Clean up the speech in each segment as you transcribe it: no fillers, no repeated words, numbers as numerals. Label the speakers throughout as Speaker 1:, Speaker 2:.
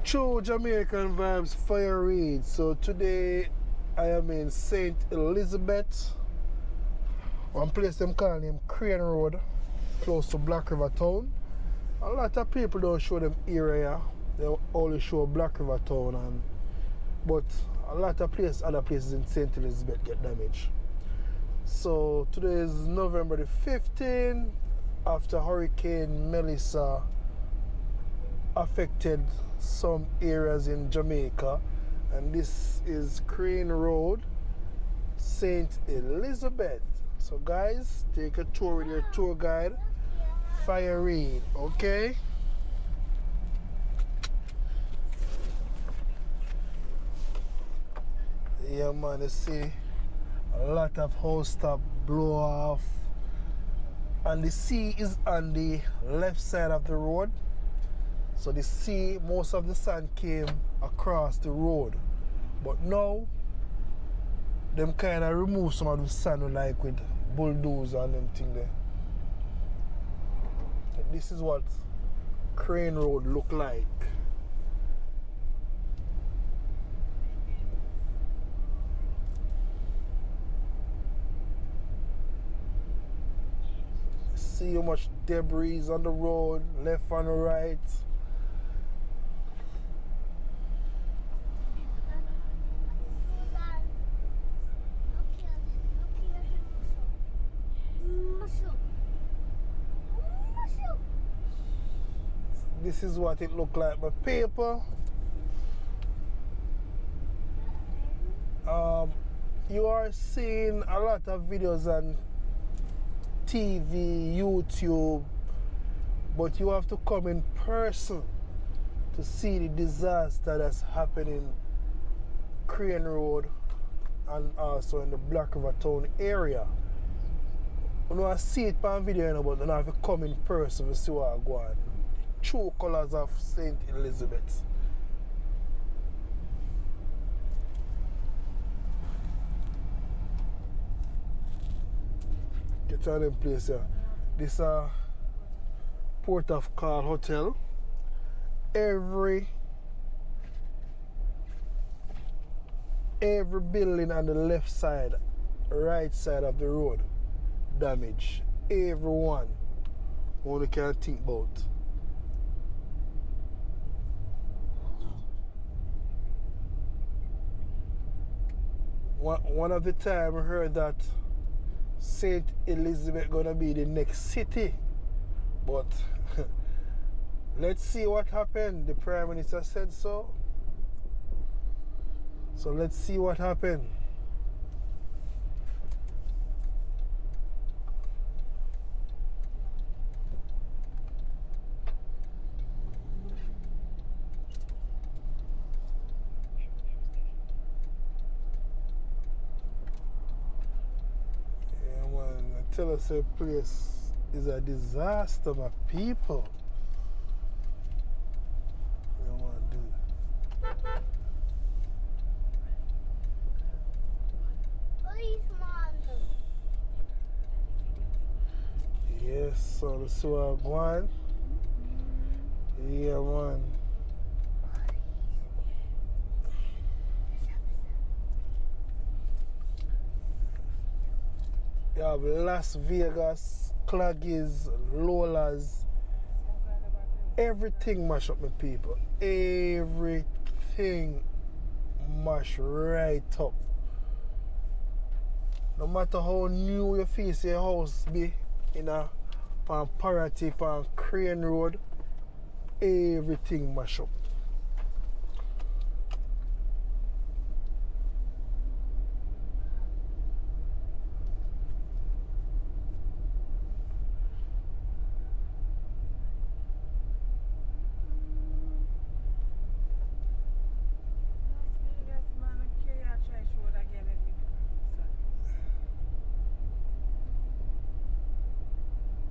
Speaker 1: True Jamaican Vibes, Fire Reid. So today I am in St. Elizabeth. One place them call him Crane Road, close to Black River Town. A lot of people don't show them area. They only show Black River Town, but a lot of other places in St. Elizabeth get damaged. So today is November the 15th after Hurricane Melissa affected some areas in Jamaica, and this is Crane Road, St. Elizabeth. So guys, take a tour with your tour guide, Fire Reid, okay? Yeah man, you see a lot of house top blow off, and the sea is on the left side of the road. So the sea, most of the sand came across the road, but now them kind of remove some of the sand like with bulldozer and them thing there. And this is what Crane Road look like. See how much debris on the road, left and right. This is what it looked like by paper. You are seeing a lot of videos on TV, YouTube, but you have to come in person to see the disaster that's happening Crane Road and also in the Black River Town area. You know, I see it on video, you know, but you have to come in person to see what I go on. True colors of St. Elizabeth. Get on in place here. This is Port of Call Hotel. Every building on the left side, right side of the road damaged. Everyone. Only can think about. One of the time I heard that St. Elizabeth gonna be the next city, but let's see what happened. The Prime Minister said so. So let's see what happened. Tell us a place is a disaster, my people. What do you want to do? Yes, so let's see what I'm going. Yeah, man. You have Las Vegas, Claggies, Lolas. Everything mash up, my people. Everything mash right up. No matter how new you feel your house be in a Parity, on Crane Road, everything mash up.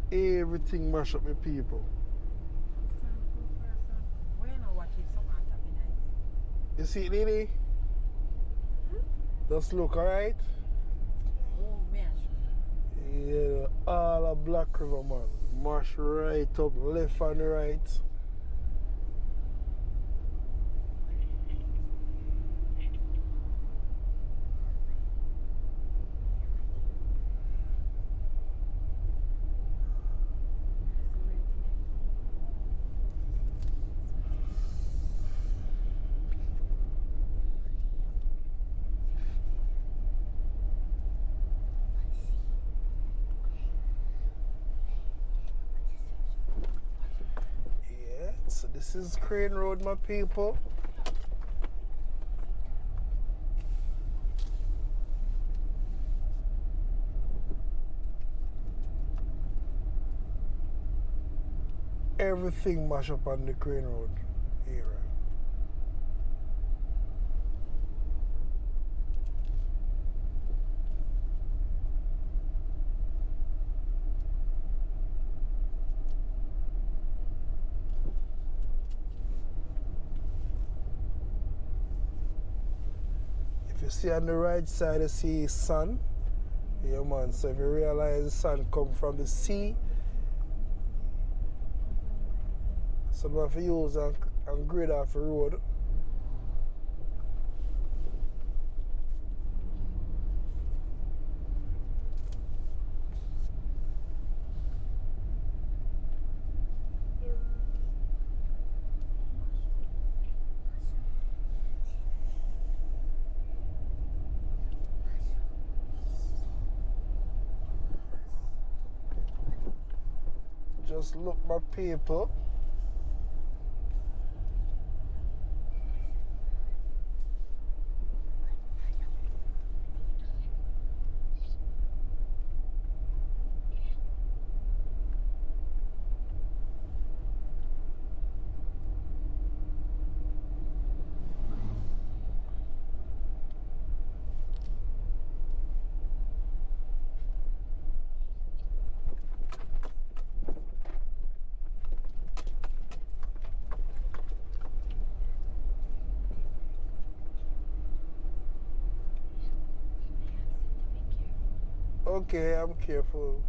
Speaker 1: Everything mash up, my people. You see it, Lily? Just look, alright? Oh, mash. Yeah, all a Black River, man. Mash right up, left and right. So this is Crane Road, my people. Everything mash up on the Crane Road area. If you see on the right side, you see sun. Yeah, man. So if you realize the sun come from the sea, so we have to use and grade off the road. Just look, my people. Okay, I'm careful.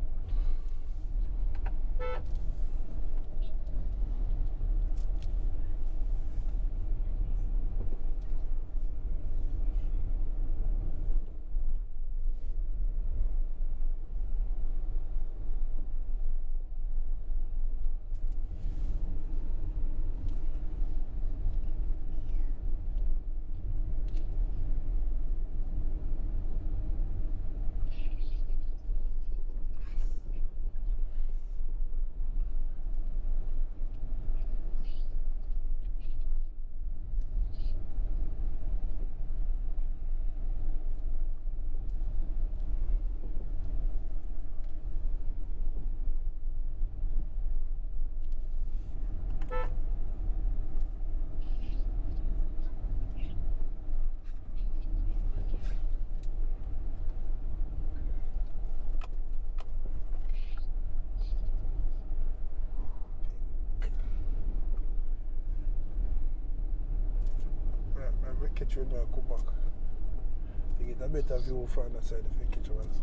Speaker 1: Right, catch you now, come back. You get a better view from that side if you catch you once.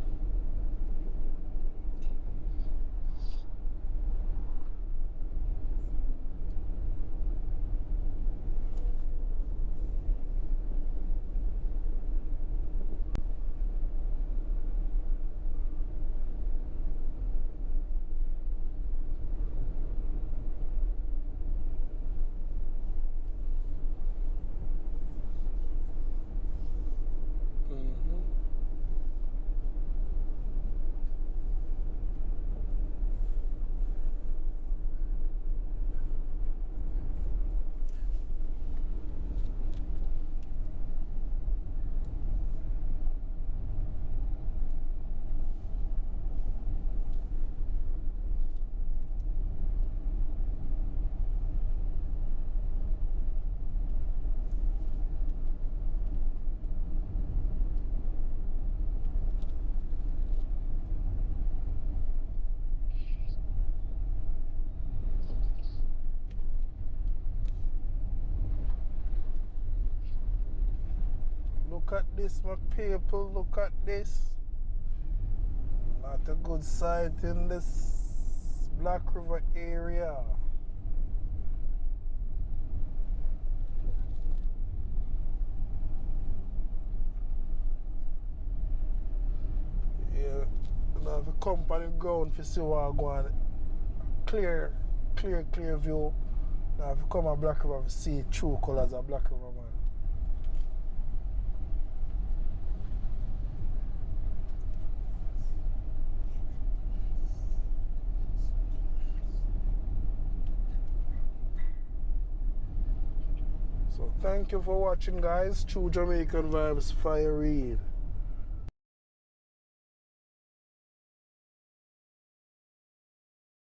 Speaker 1: Look at this, my people. Look at this. Not a good sight in this Black River area. Yeah, now if you come on the ground to see what I'm going, clear view. Now if you come on Black River, you see true colors of Black River, man. So thank you for watching, guys. True Jamaican Vibes, Fire Reid.